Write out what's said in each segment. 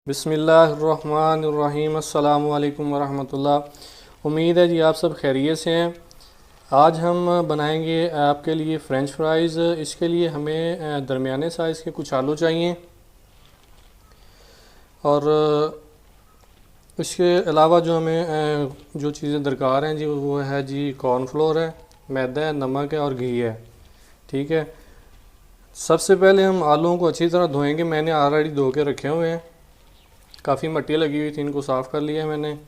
बिस्मिल्लाहिर्रहमानिर्रहीम। अस्सलामु अलैकुम वरहमतुल्लाह। उम्मीद है जी आप सब खैरियत से हैं। आज हम बनाएंगे आपके लिए फ़्रेंच फ्राइज़। इसके लिए हमें दरमियाने साइज़ के कुछ आलू चाहिए और इसके अलावा जो हमें जो चीज़ें दरकार हैं जी वो है जी कॉर्नफ्लोर है, मैदा है, नमक है और घी है। ठीक है, सबसे पहले हम आलूओं को अच्छी तरह धोएंगे। मैंने ऑलरेडी धो के रखे हुए हैं, काफ़ी मट्टी लगी हुई थी, इनको साफ़ कर लिया है मैंने।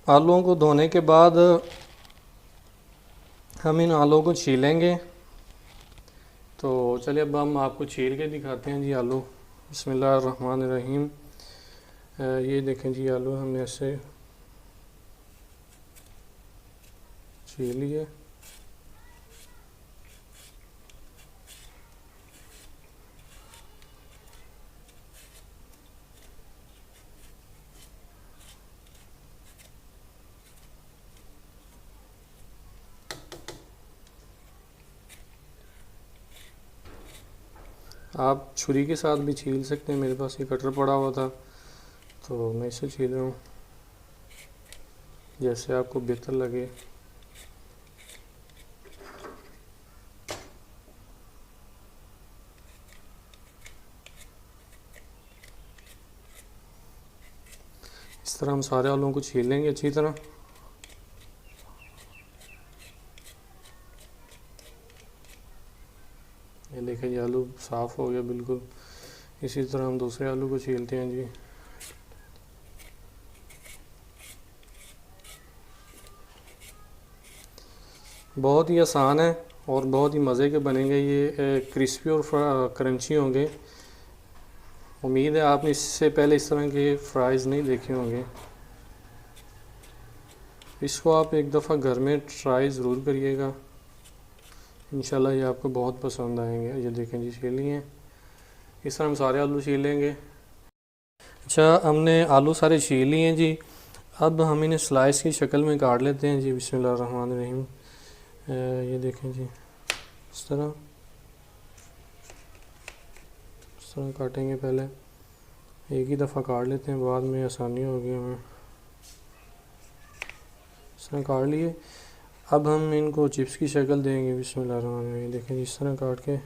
आलूओं को धोने के बाद हम इन आलूओं को छीलेंगे। तो चलिए अब हम आपको छील के दिखाते हैं जी आलू। बिस्मिल्लाहिर्रहमानिर्रहीम। ये देखें जी आलू हमने ऐसे छील लिए। आप छुरी के साथ भी छील सकते हैं, मेरे पास ये कटर पड़ा हुआ था तो मैं इसे छील रहा हूँ, जैसे आपको बेहतर लगे। इस तरह हम सारे आलूओं को छील लेंगे अच्छी तरह। ये देखें जी आलू साफ़ हो गया बिल्कुल। इसी तरह हम दूसरे आलू को छीलते हैं जी। बहुत ही आसान है और बहुत ही मज़े के बनेंगे ये, क्रिस्पी और क्रंची होंगे। उम्मीद है आपने इससे पहले इस तरह के फ्राइज़ नहीं देखे होंगे। इसको आप एक दफ़ा घर में ट्राई ज़रूर करिएगा, इंशाल्लाह ये आपको बहुत पसंद आएंगे। ये देखें जी छील लिए हैं। इस तरह हम सारे आलू छील लेंगे। अच्छा, हमने आलू सारे छील लिए हैं जी। अब हम इन्हें स्लाइस की शक्ल में काट लेते हैं जी। बिस्मिल्लाहिर्रहमानिर्रहीम। ये देखें जी इस तरह काटेंगे। पहले एक ही दफ़ा काट लेते हैं, बाद में आसानी होगी हमें। इस तरह काट लिए। अब हम इनको चिप्स की शक्ल देंगे। बिस्मिल्लाहिर्रहमानिर्रहीम। देखें जी इस तरह काट के,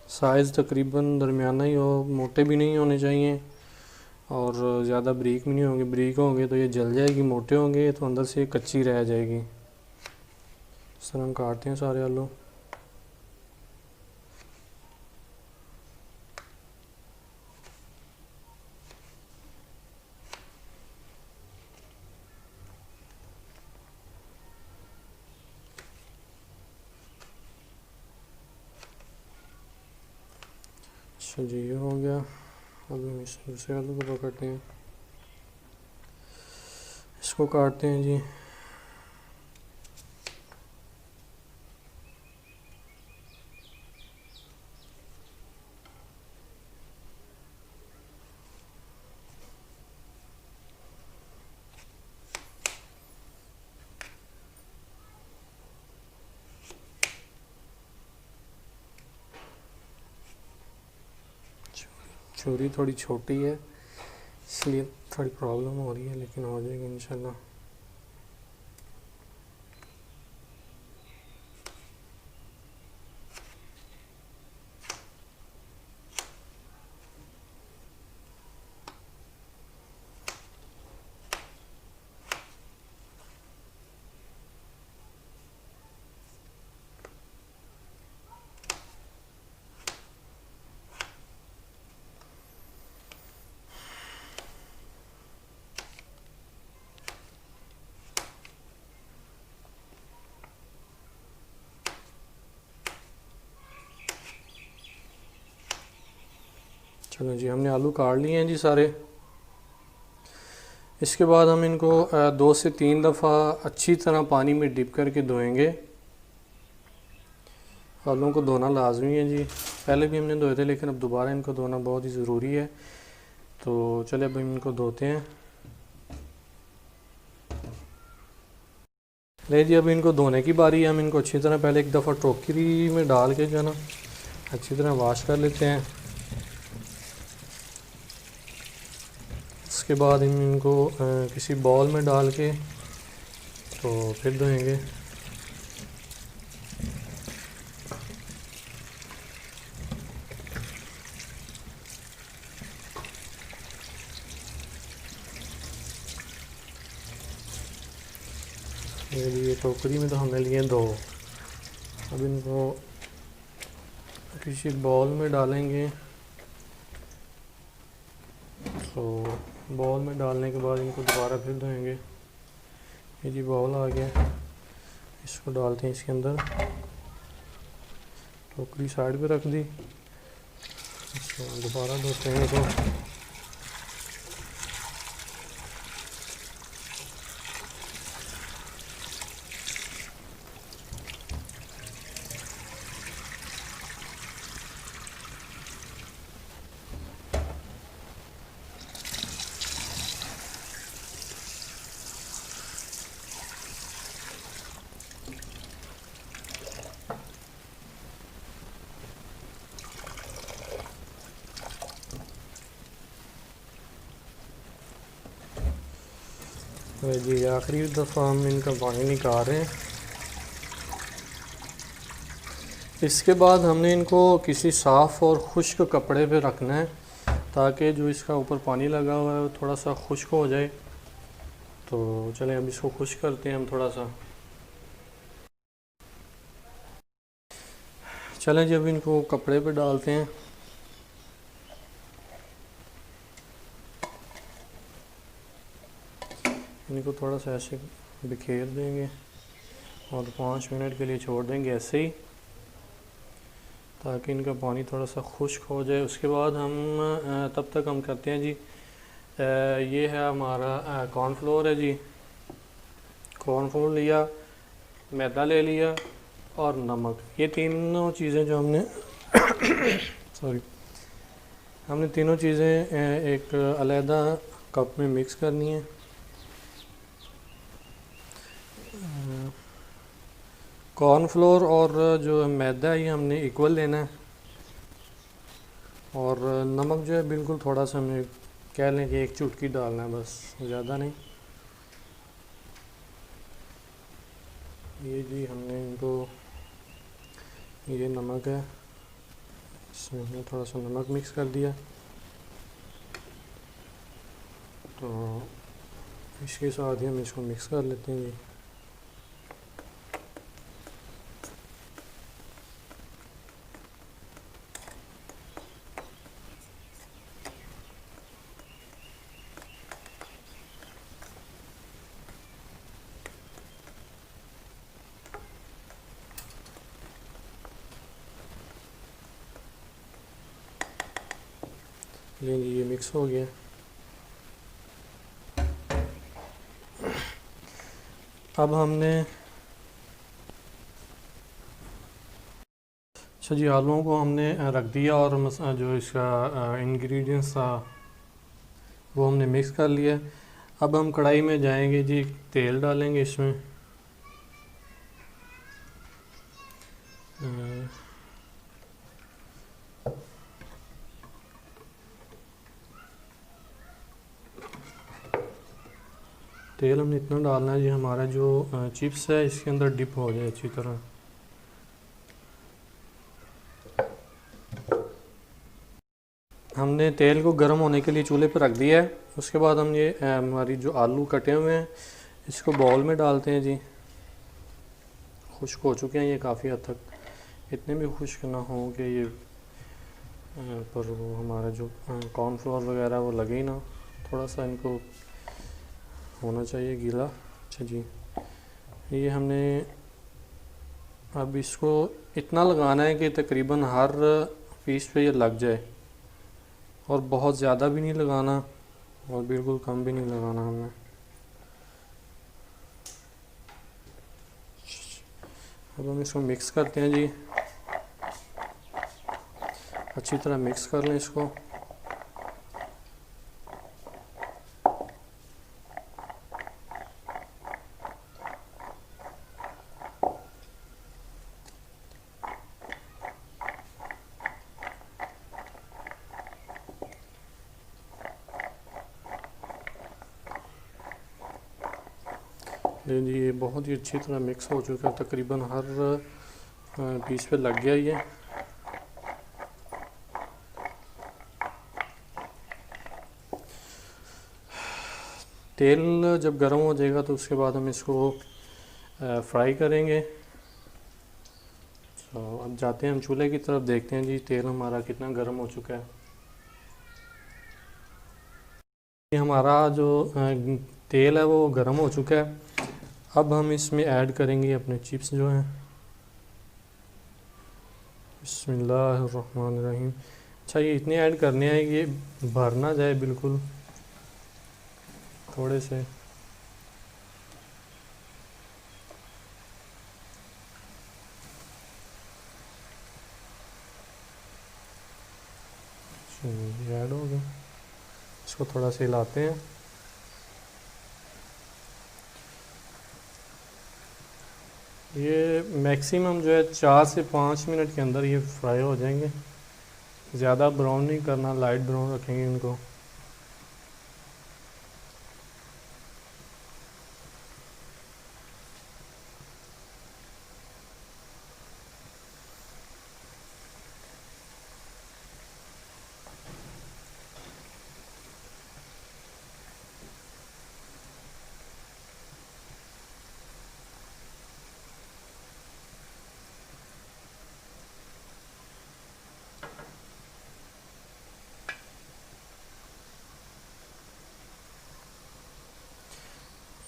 साइज़ तकरीबन दरमियाना ही हो, मोटे भी नहीं होने चाहिए और ज़्यादा ब्रीक भी नहीं होंगे। ब्रीक होंगे तो ये जल जाएगी, मोटे होंगे तो अंदर से कच्ची रह जाएगी। इस तरह हम काटते हैं सारे आलू। अच्छा जी ये हो गया। अब हम इस दूसरे आलू को पकड़ते हैं, इसको काटते हैं जी। छुरी थोड़ी छोटी है इसलिए थोड़ी प्रॉब्लम हो रही है, लेकिन हो जाएगी इंशाल्लाह। चलो जी हमने आलू काट लिए हैं जी सारे। इसके बाद हम इनको 2 से 3 दफ़ा अच्छी तरह पानी में डिप करके धोएंगे। आलूओं को धोना लाजमी है जी, पहले भी हमने धोए थे लेकिन अब दोबारा इनको धोना बहुत ही ज़रूरी है। तो चलिए अब हम इनको धोते हैं। ले जी अब इनको धोने की बारी है। हम इनको अच्छी तरह पहले एक दफ़ा टोकरी में डाल के जो है ना अच्छी तरह वाश कर लेते हैं। उसके बाद इनको किसी बॉल में डाल के तो फिर धोएंगे। ये टोकरी में तो हमने लिए 2। अब इनको किसी बॉल में डालेंगे। तो बॉल में डालने के बाद इनको दोबारा फिर धोएंगे। ये जी बॉल आ गया, इसको डालते हैं इसके अंदर। टोकरी साइड पे रख दी, इसको दोबारा धोते हैं इसको। जी आखिरी दफ़ा हम इनका पानी निकाल रहे हैं। इसके बाद हमने इनको किसी साफ़ और खुश्क कपड़े पे रखना है, ताकि जो इसका ऊपर पानी लगा हुआ है वो थोड़ा सा खुश्क हो जाए। तो चलें अब इसको खुश्क करते हैं हम थोड़ा सा। चलें जब इनको कपड़े पे डालते हैं। इनको थोड़ा सा ऐसे बिखेर देंगे और 5 मिनट के लिए छोड़ देंगे ऐसे ही, ताकि इनका पानी थोड़ा सा खुश्क हो जाए। उसके बाद हम तब तक हम करते हैं जी, ये है हमारा कॉर्नफ्लोर है जी। कॉर्नफ्लोर लिया, मैदा ले लिया और नमक, ये तीनों चीज़ें जो हमने सॉरी हमने तीनों चीज़ें एक अलहदा कप में मिक्स करनी है। कॉर्नफ्लोर और जो मैदा है ये हमने इक्वल लेना है, और नमक जो है बिल्कुल थोड़ा सा हमें कह लें कि 1 चुटकी डालना है, बस ज़्यादा नहीं। ये जी हमने इनको, ये नमक है, इसमें हमने थोड़ा सा नमक मिक्स कर दिया। तो इसके साथ ही हम इसको मिक्स कर लेते हैं जी। ये मिक्स हो गया। अब हमने, अच्छा जी, आलूओं को हमने रख दिया और जो इसका इंग्रेडिएंट्स था वो हमने मिक्स कर लिया। अब हम कढ़ाई में जाएंगे जी, तेल डालेंगे इसमें। तेल हमने इतना डालना है जी, हमारा जो चिप्स है इसके अंदर डिप हो जाए अच्छी तरह। हमने तेल को गर्म होने के लिए चूल्हे पर रख दिया है। उसके बाद हम ये हमारी जो आलू कटे हुए हैं इसको बाउल में डालते हैं जी। खुश्क हो चुके हैं ये काफ़ी हद तक, इतने भी खुश्क ना हो कि ये पर वो हमारा जो कॉर्नफ्लोर वगैरह वो लगे ही ना, थोड़ा सा इनको होना चाहिए गीला। अच्छा जी, ये हमने अब इसको इतना लगाना है कि तकरीबन हर पीस पे ये लग जाए, और बहुत ज़्यादा भी नहीं लगाना और बिल्कुल कम भी नहीं लगाना हमने। अब हम इसको मिक्स करते हैं जी, अच्छी तरह मिक्स कर लें इसको। ले जी, ये बहुत ही अच्छी तरह मिक्स हो चुका है, तकरीबन हर पीस पे लग गया ये। तेल जब गर्म हो जाएगा तो उसके बाद हम इसको फ्राई करेंगे। तो अब जाते हैं हम चूल्हे की तरफ, देखते हैं जी तेल हमारा कितना गर्म हो चुका है। ये हमारा जो तेल है वो गर्म हो चुका है। अब हम इसमें ऐड करेंगे अपने चिप्स जो हैं। बिस्मिल्लाहिर्रहमानिर्रहीम। अच्छा, ये इतने ऐड करने हैं कि ये भर ना जाए बिल्कुल, थोड़े से। ये ऐड हो गया, इसको थोड़ा सा हिलाते हैं। ये मैक्सिमम जो है 4 से 5 मिनट के अंदर ये फ्राई हो जाएंगे। ज़्यादा ब्राउन नहीं करना, लाइट ब्राउन रखेंगे इनको।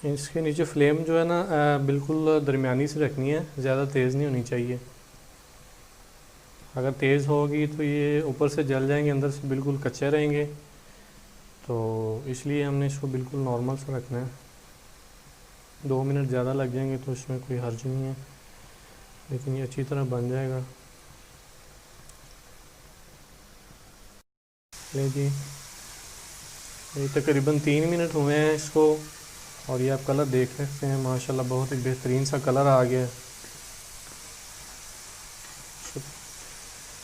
इसके नीचे फ्लेम जो है ना बिल्कुल दरमियानी से रखनी है, ज़्यादा तेज़ नहीं होनी चाहिए। अगर तेज़ होगी तो ये ऊपर से जल जाएंगे, अंदर से बिल्कुल कच्चे रहेंगे। तो इसलिए हमने इसको बिल्कुल नॉर्मल से रखना है। 2 मिनट ज़्यादा लग जाएंगे तो इसमें कोई हर्ज नहीं है, लेकिन ये अच्छी तरह बन जाएगा। ले जी, ये तकरीबन 3 मिनट हुए हैं इसको, और ये आप कलर देख सकते हैं, माशाल्लाह बहुत ही बेहतरीन सा कलर आ गया है।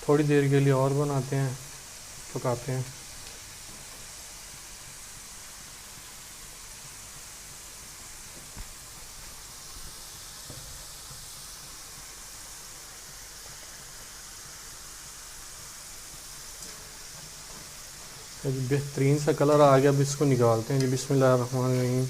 थोड़ी देर के लिए और बनाते हैं, पकाते हैं। बेहतरीन सा कलर आ गया, अब इसको निकालते हैं जी। बिस्मिल्लाहिर्रहमानिर्रहीम।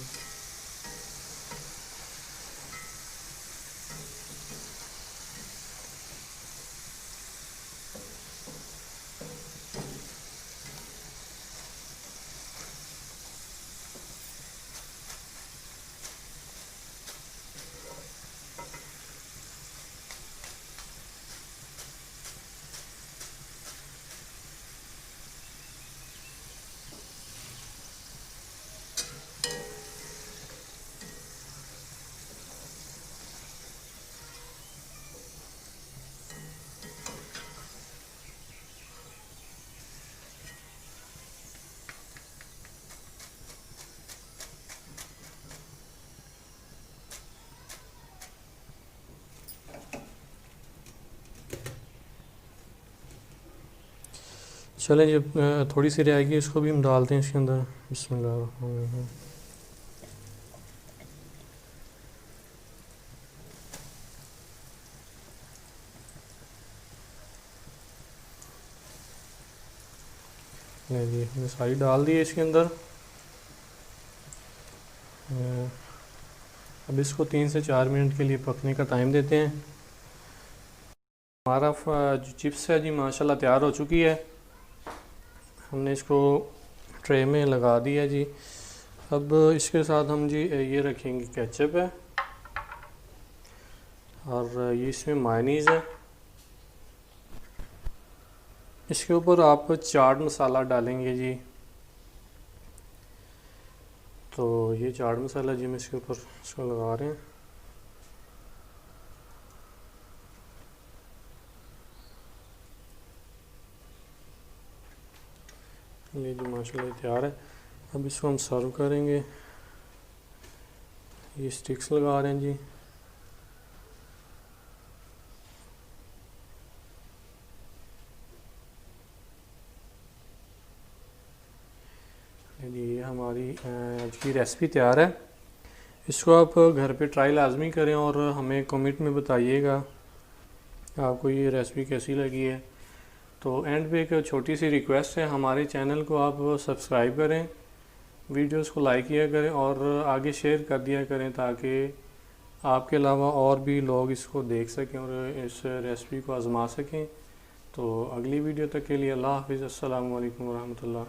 चलें, जब थोड़ी सी रहेगी इसको भी हम डालते हैं इसके अंदर। बिस्मिल्लाहिर्रहमानिर्रहीम। जी, हमने सारी डाल दी है इसके अंदर। अब इसको 3 से 4 मिनट के लिए पकने का टाइम देते हैं। हमारा जो चिप्स है जी माशाल्लाह तैयार हो चुकी है। हमने इसको ट्रे में लगा दिया जी। अब इसके साथ हम जी ये रखेंगे केचप है, और ये इसमें मायनीज़ है। इसके ऊपर आप चाट मसाला डालेंगे जी। तो ये चाट मसाला जी हम इसके ऊपर इसको लगा रहे हैं। ये जी माशाल्लाह तैयार है। अब इसको हम सर्व करेंगे। ये स्टिक्स लगा रहे हैं जी। ये हमारी आज की रेसिपी तैयार है। इसको आप घर पे ट्राई लाजमी करें और हमें कमेंट में बताइएगा आपको ये रेसिपी कैसी लगी है। तो एंड पे एक छोटी सी रिक्वेस्ट है, हमारे चैनल को आप सब्सक्राइब करें, वीडियोस को लाइक किया करें और आगे शेयर कर दिया करें ताकि आपके अलावा और भी लोग इसको देख सकें और इस रेसिपी को आज़मा सकें। तो अगली वीडियो तक के लिए अल्लाह हाफ़िज़, अस्सलामु अलैकुम वरहमतुल्लाह।